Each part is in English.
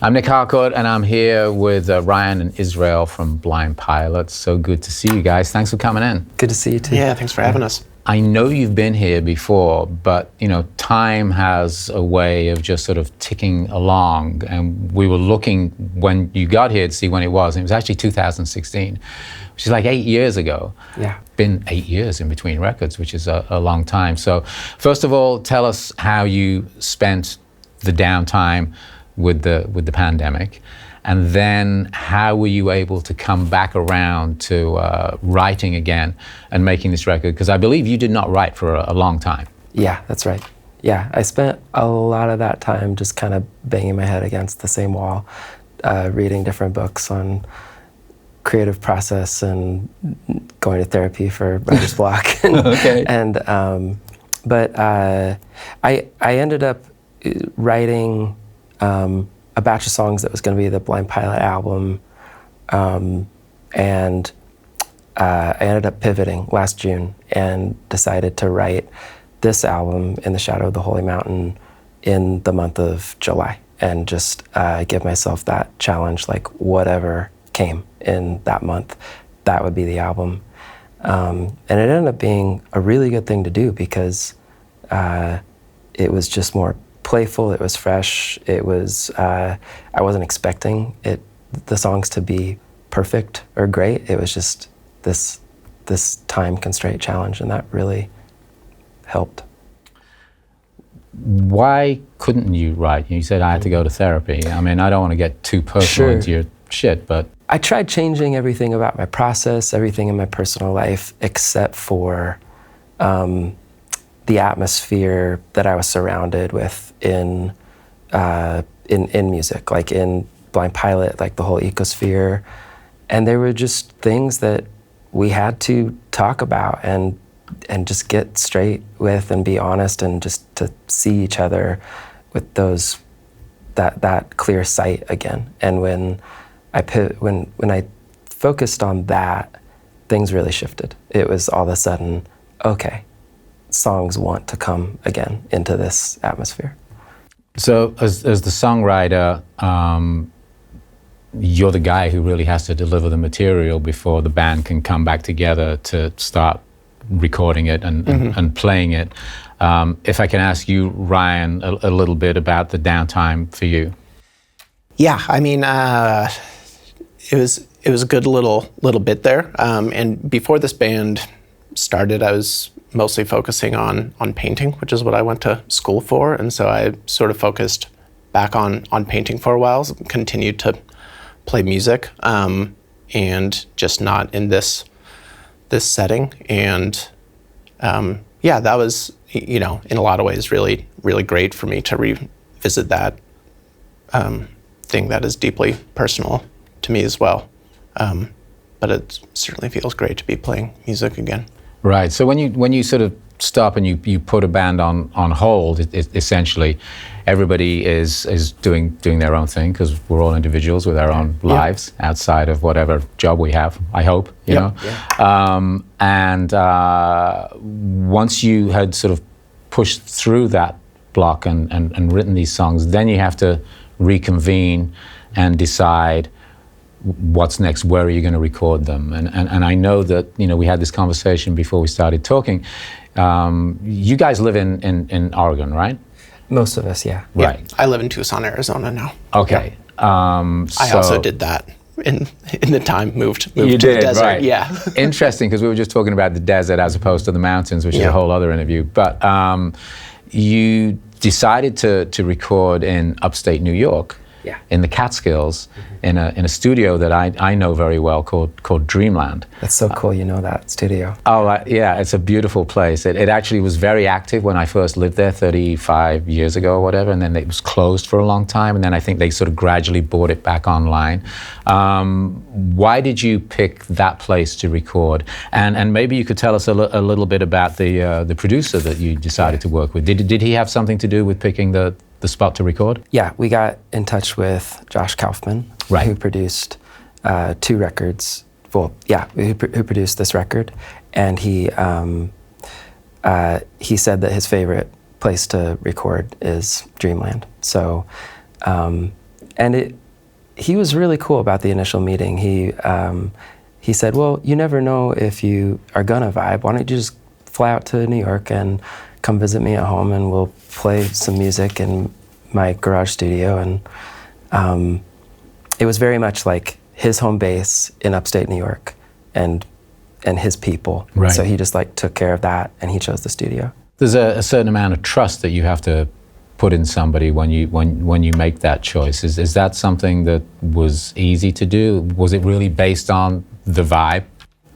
I'm Nic Harcourt, and I'm here with Ryan and Israel from Blind Pilots. So good to see you guys. Thanks for coming in. Good to see you too. Yeah, thanks for having us. I know you've been here before, but time has a way of just sort of ticking along. And we were looking when you got here to see when it was. And it was actually 2016, which is like 8 years ago. Yeah. Been 8 years in between records, which is a long time. So first of all, tell us how you spent the downtime with the pandemic, and then how were you able to come back around to writing again and making this record? Because I believe you did not write for a long time. Yeah, that's right. Yeah, I spent a lot of that time just kind of banging my head against the same wall, reading different books on creative process and going to therapy for writer's block. Okay. But I ended up writing a batch of songs that was going to be the Blind Pilot album, and I ended up pivoting last June and decided to write this album, In the Shadow of the Holy Mountain, in the month of July, and just give myself that challenge, like whatever came in that month, that would be the album. And it ended up being a really good thing to do because it was just more playful, it was fresh, it was, I wasn't expecting the songs to be perfect or great. It was just this time constraint challenge, and that really helped. Why couldn't you write? You said I had to go to therapy. I mean, I don't want to get too personal into your shit, but... I tried changing everything about my process, everything in my personal life, except for the atmosphere that I was surrounded with in music, like in Blind Pilot, like the whole ecosphere. And there were just things that we had to talk about and just get straight with and be honest, and just to see each other with that clear sight again. And when I focused on that, things really shifted. It was all of a sudden, okay, songs want to come again into this atmosphere. So as the songwriter, you're the guy who really has to deliver the material before the band can come back together to start recording it and playing it. If I can ask you, Ryan, a little bit about the downtime for you. Yeah, I mean, it was a good little bit there. And before this band started, I was mostly focusing on painting, which is what I went to school for. And so I sort of focused back on painting for a while, continued to play music, and just not in this setting. And that was, in a lot of ways really, really great for me to revisit that thing that is deeply personal to me as well. But it certainly feels great to be playing music again. Right. So when you sort of stop and you put a band on hold, essentially, everybody is doing their own thing, because we're all individuals with our own lives outside of whatever job we have, I hope, you know. Yeah. And once you had sort of pushed through that block and written these songs, then you have to reconvene and decide what's next, where are you going to record them? And I know that, we had this conversation before we started talking. You guys live in Oregon, right? Most of us, yeah. Right. Yeah, I live in Tucson, Arizona now. Okay. Yeah. I also did that in the time, moved you to did, the desert. Right. Yeah. Interesting, because we were just talking about the desert as opposed to the mountains, which is a whole other interview. But you decided to record in upstate New York. Yeah. In the Catskills, in a studio that I know very well called Dreamland. That's so cool, that studio. Oh, yeah, it's a beautiful place. It actually was very active when I first lived there 35 years ago or whatever, and then it was closed for a long time, and then I think they sort of gradually brought it back online. Why did you pick that place to record? And maybe you could tell us a little bit about the producer that you decided to work with. Did he have something to do with picking the spot to record? Yeah, we got in touch with Josh Kaufman, who produced 2 records. Well, yeah, who produced this record, and he said that his favorite place to record is Dreamland. So, And he was really cool about the initial meeting. He said, well, you never know if you are gonna vibe. Why don't you just fly out to New York and come visit me at home, and we'll play some music in my garage studio. And it was very much like his home base in upstate New York and his people. Right. So he just like took care of that, and he chose the studio. There's a certain amount of trust that you have to put in somebody when you make that choice. Is that something that was easy to do? Was it really based on the vibe?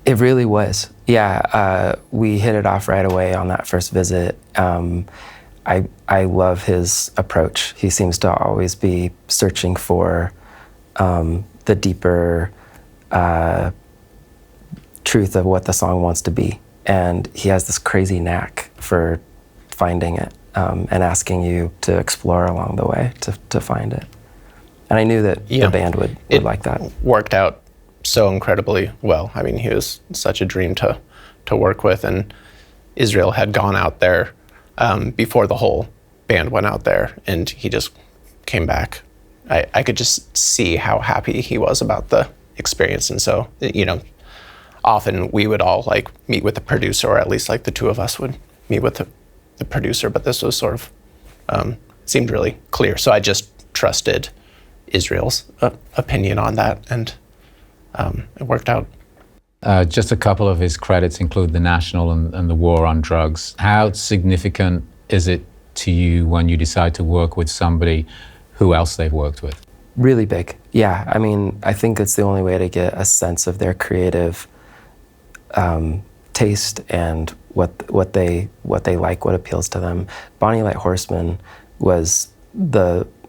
It really was. Yeah, we hit it off right away on that first visit. I love his approach. He seems to always be searching for the deeper truth of what the song wants to be. And he has this crazy knack for finding it and asking you to explore along the way to find it. And I knew that the band would like that. Worked out so incredibly well. I mean, he was such a dream to work with, and Israel had gone out there before the whole band went out there, and he just came back. I could just see how happy he was about the experience. And so, often we would all like meet with the producer, or at least like the two of us would meet with the producer, but this was sort of seemed really clear. So I just trusted Israel's opinion on that, and it worked out. Just a couple of his credits include the National and the War on Drugs. How significant is it to you when you decide to work with somebody who else they've worked with? Really big. Yeah, I mean, I think it's the only way to get a sense of their creative taste and what they like, what appeals to them. Bonnie Light Horseman was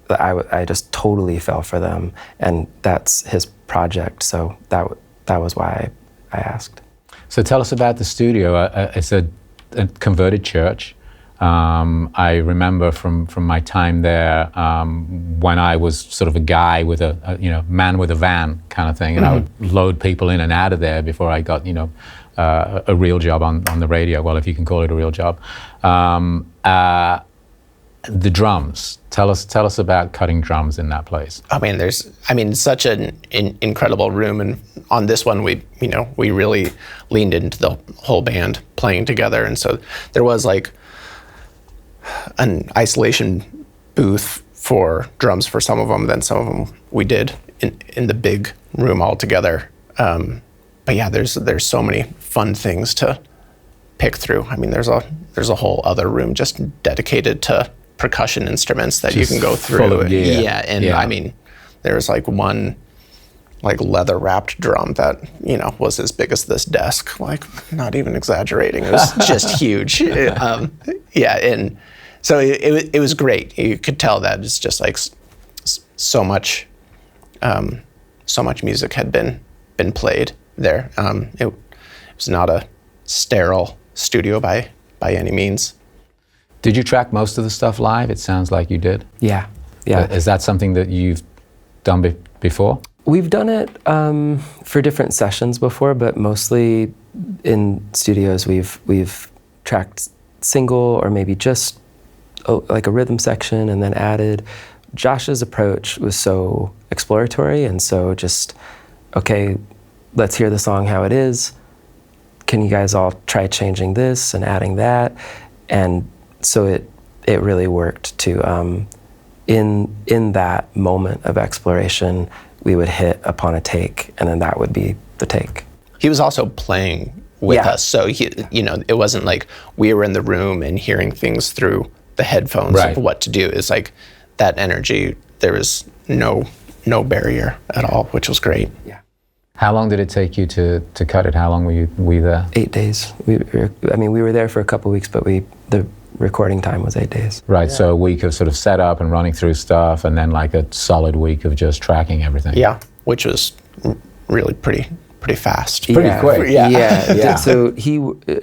I just totally fell for them, and that's his project. So that was why I asked. So tell us about the studio. It's a converted church. I remember from my time there when I was sort of a guy with a man with a van kind of thing, and I would load people in and out of there before I got a real job on the radio. Well, if you can call it a real job. The drums. Tell us about cutting drums in that place. I mean, such an incredible room, and on this one we really leaned into the whole band playing together, and so there was like an isolation booth for drums for some of them. Then some of them we did in the big room all together. But yeah, there's so many fun things to pick through. I mean, there's a whole other room just dedicated to percussion instruments that just you can go through. Full of gear. Yeah, and I mean, there's like one like leather wrapped drum that was as big as this desk. Like, not even exaggerating. It was just huge. Yeah, and so it was great. You could tell that it's just like so much music had been played there. It was not a sterile studio by any means. Did you track most of the stuff live? It sounds like you did. Yeah. Is that something that you've done before? We've done it for different sessions before, but mostly in studios we've tracked single or maybe just like a rhythm section and then added. Josh's approach was so exploratory, and so just, okay, let's hear the song how it is. Can you guys all try changing this and adding that? And so it really worked to, in that moment of exploration, we would hit upon a take, and then that would be the take. He was also playing with us, so it wasn't like we were in the room and hearing things through the headphones of what to do. It's like that energy. There was no barrier at all, which was great. Yeah. How long did it take you to cut it? How long were you there? 8 days. We were there for a couple of weeks, but the recording time was 8 days. Right, so a week of sort of setup and running through stuff, and then like a solid week of just tracking everything. Yeah, which was really pretty fast. Pretty quick. Yeah. So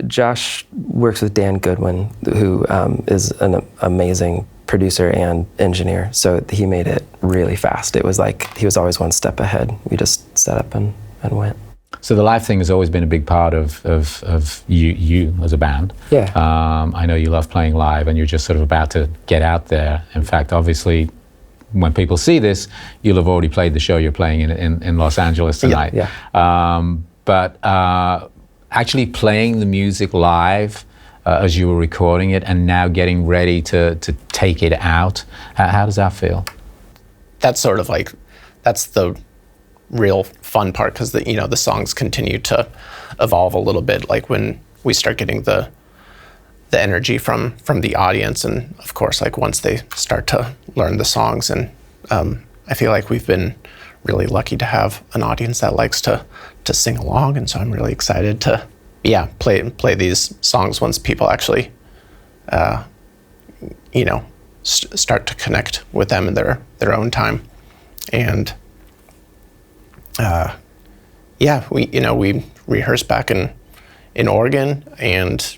Josh works with Dan Goodwin, who is an amazing producer and engineer. So he made it really fast. It was like he was always one step ahead. We just set up and went. So the live thing has always been a big part of you as a band. Yeah. I know you love playing live, and you're just sort of about to get out there. In fact, obviously, when people see this, you'll have already played the show you're playing in Los Angeles tonight. But actually playing the music live as you were recording it and now getting ready to take it out, how does that feel? That's sort of like, that's the real fun part, because the songs continue to evolve a little bit, like when we start getting the energy from the audience, and of course, like once they start to learn the songs. And I feel like we've been really lucky to have an audience that likes to sing along, and so I'm really excited to play these songs once people actually start to connect with them in their own time. And we rehearsed back in Oregon, and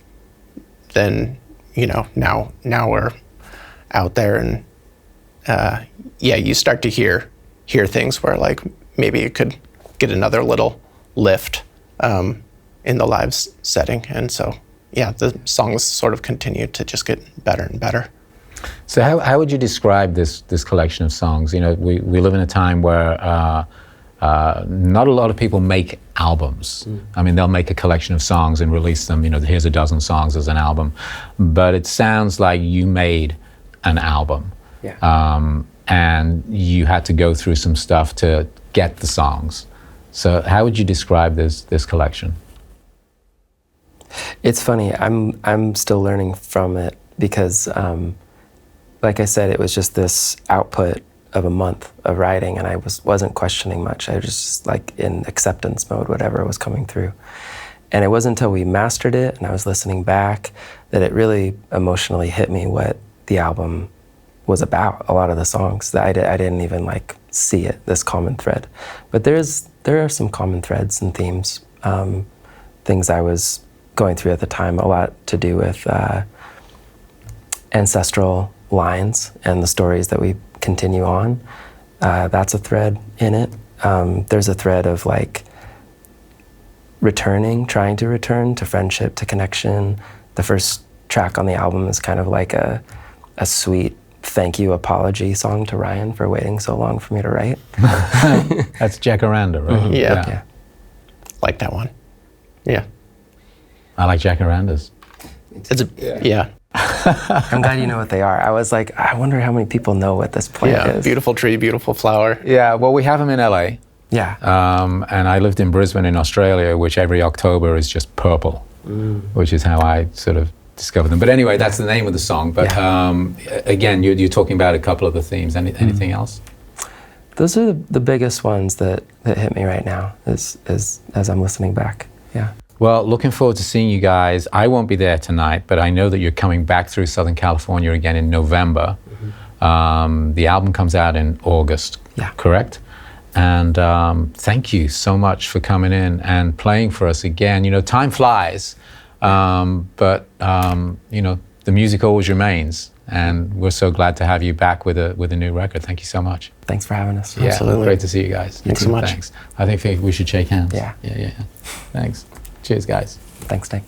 then now we're out there, and you start to hear things where like maybe it could get another little lift in the live setting. And so the songs sort of continue to just get better and better. So how would you describe this collection of songs? We live in a time where not a lot of people make albums. I mean, they'll make a collection of songs and release them. Here's a dozen songs as an album. But it sounds like you made an album. And you had to go through some stuff to get the songs. So how would you describe this collection? It's funny. I'm still learning from it because, like I said, it was just this output of a month of writing, and I wasn't questioning much. I was just like in acceptance mode, whatever was coming through. And it wasn't until we mastered it and I was listening back that it really emotionally hit me what the album was about. A lot of the songs that I didn't even like see it, this common thread. But there are some common threads and themes, things I was going through at the time, a lot to do with ancestral lines and the stories that we continue on. That's a thread in it. There's a thread of like trying to return to friendship, to connection. The first track on the album is kind of like a sweet thank you apology song to Ryan for waiting so long for me to write. That's Jacaranda, right? Mm-hmm. Yeah. Like that one. Yeah. I like Jacarandas. I'm glad you know what they are. I was like, I wonder how many people know what this plant is. Beautiful tree, beautiful flower. Yeah, well, we have them in LA. Yeah. And I lived in Brisbane in Australia, which every October is just purple, which is how I sort of discovered them. But anyway, that's the name of the song. But again, you're talking about a couple of the themes. Anything else? Those are the biggest ones that hit me right now as I'm listening back. Yeah. Well, looking forward to seeing you guys. I won't be there tonight, but I know that you're coming back through Southern California again in November. The album comes out in August, correct? And thank you so much for coming in and playing for us again. Time flies, but the music always remains. And we're so glad to have you back with a new record. Thank you so much. Thanks for having us. Yeah, absolutely. Great to see you guys. Thanks so much. Thanks. I think we should shake hands. Yeah. Thanks. Cheers, guys. Thanks, Nick.